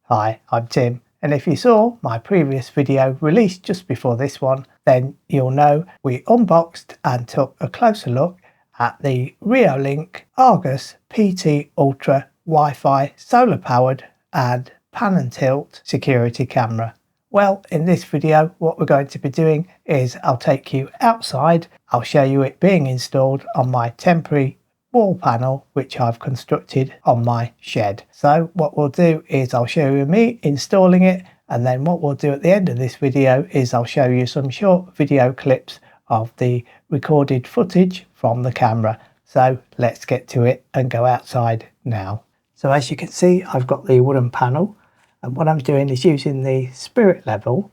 Hi, I'm Tim, and if you saw my previous video released just before this one, then you'll know we unboxed and took a closer look at the Reolink Argus PT Ultra Wi-Fi solar powered and pan and tilt security camera. Well, in this video what we're going to be doing is I'll take you outside, I'll show you it being installed on my temporary wall panel which I've constructed on my shed. So what we'll do is I'll show you me installing it, and then what we'll do at the end of this video is I'll show you some short video clips of the recorded footage from the camera. So let's get to it and go outside now. So as you can see, I've got the wooden panel, and what I'm doing is using the spirit level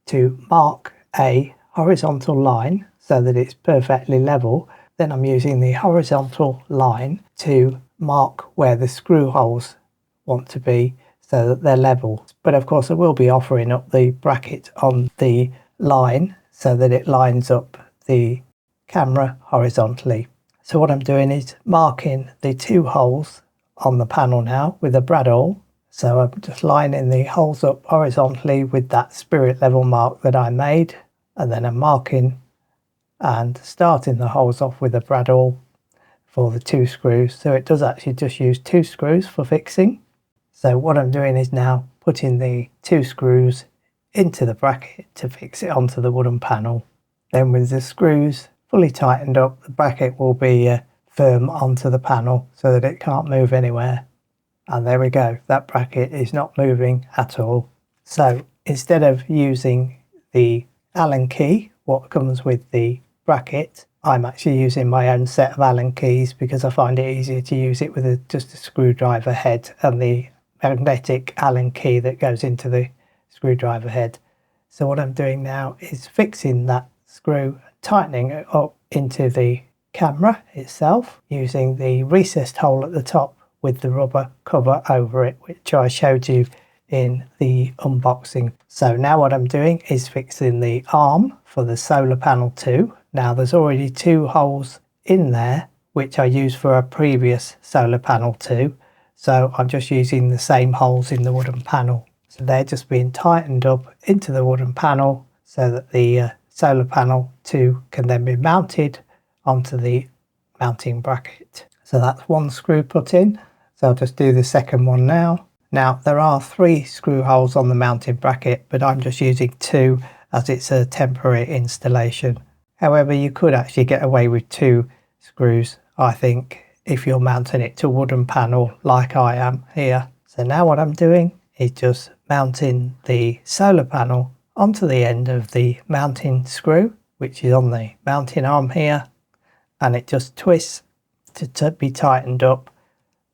to mark a horizontal line so that it's perfectly level. Then I'm using the horizontal line to mark where the screw holes want to be so that they're level. But of course I will be offering up the bracket on the line so that it lines up the camera horizontally. So what I'm doing is marking the two holes on the panel now with a brad awl. So I'm just lining the holes up horizontally with that spirit level mark that I made, and then I'm marking and starting the holes off with a brad awl for the two screws. So it does actually just use two screws for fixing. So what I'm doing is now putting the two screws into the bracket to fix it onto the wooden panel. Then with the screws fully tightened up, the bracket will be firm onto the panel so that it can't move anywhere. And there we go, that bracket is not moving at all. So instead of using the Allen key, what comes with the bracket, I'm actually using my own set of Allen keys because I find it easier to use it with just a screwdriver head and the magnetic Allen key that goes into the screwdriver head. So what I'm doing now is fixing that screw, tightening it up into the camera itself using the recessed hole at the top with the rubber cover over it, which I showed you in the unboxing. So now what I'm doing is fixing the arm for the solar panel 2. Now there's already two holes in there which I used for a previous solar panel 2, so I'm just using the same holes in the wooden panel. So they're just being tightened up into the wooden panel so that the solar panel 2 can then be mounted onto the mounting bracket. So that's one screw put in, so I'll just do the second one now. Now there are 3 screw holes on the mounting bracket, but I'm just using 2 as it's a temporary installation. However, you could actually get away with 2 screws, I think, if you're mounting it to a wooden panel like I am here. So now what I'm doing is just mounting the solar panel onto the end of the mounting screw, which is on the mounting arm here, and it just twists to be tightened up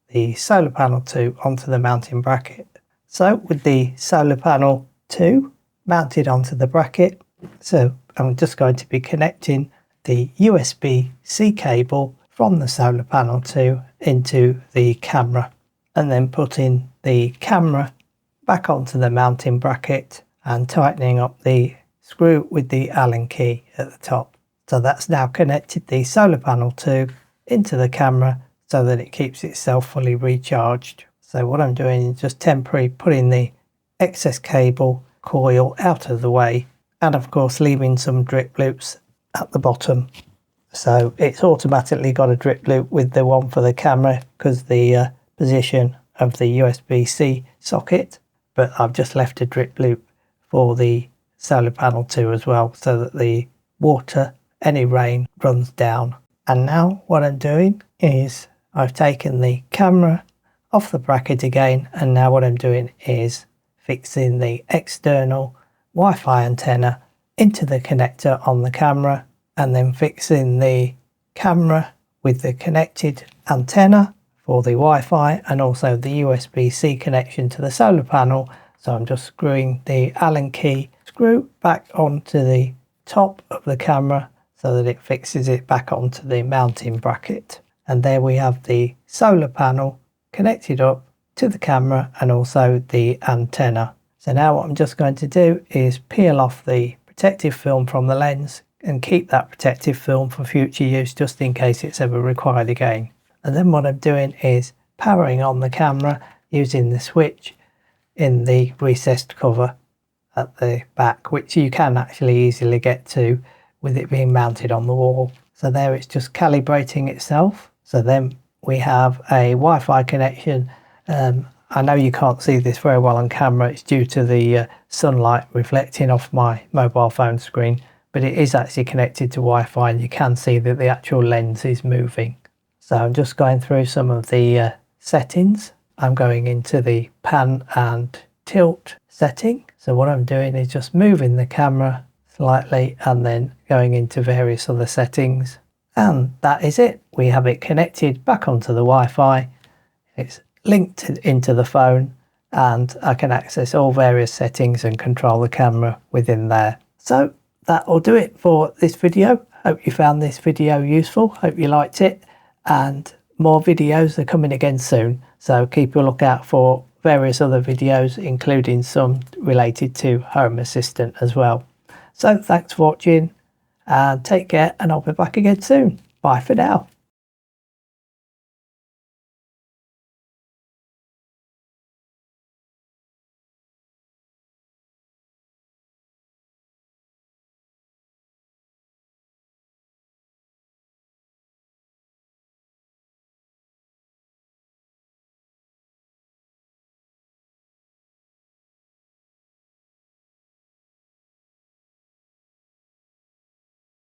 the solar panel 2 onto the mounting bracket. So with the solar panel 2 mounted onto the bracket, so I'm just going to be connecting the USB-C cable from the solar panel 2 into the camera, and then putting the camera back onto the mounting bracket and tightening up the screw with the Allen key at the top. So that's now connected the solar panel 2 into the camera so that it keeps itself fully recharged. So what I'm doing is just temporarily putting the excess cable coil out of the way, and of course leaving some drip loops at the bottom. So it's automatically got a drip loop with the one for the camera because the position of the USB-C socket, but I've just left a drip loop for the solar panel 2 as well so that the water, any rain, runs down. And now what I'm doing is I've taken the camera off the bracket again, and now what I'm doing is fixing the external Wi-Fi antenna into the connector on the camera, and then fixing the camera with the connected antenna for the Wi-Fi and also the USB-C connection to the solar panel. So I'm just screwing the Allen key screw back onto the top of the camera so that it fixes it back onto the mounting bracket. And there we have the solar panel connected up to the camera and also the antenna. So now what I'm just going to do is peel off the protective film from the lens and keep that protective film for future use just in case it's ever required again. And then what I'm doing is powering on the camera using the switch in the recessed cover at the back, which you can actually easily get to with it being mounted on the wall. So there it's just calibrating itself. So then we have a Wi-Fi connection. I know you can't see this very well on camera, it's due to the sunlight reflecting off my mobile phone screen, but it is actually connected to Wi-Fi, and you can see that the actual lens is moving. So I'm just going through some of the settings. I'm going into the pan and tilt setting. So what I'm doing is just moving the camera slightly and then going into various other settings. And that is it. We have it connected back onto the Wi-Fi. It's linked into the phone, and I can access all various settings and control the camera within there. So that will do it for this video. Hope you found this video useful. Hope you liked it, and more videos are coming again soon. So keep a lookout for various other videos, including some related to Home Assistant as well. So thanks for watching, and take care, and I'll be back again soon. Bye for now.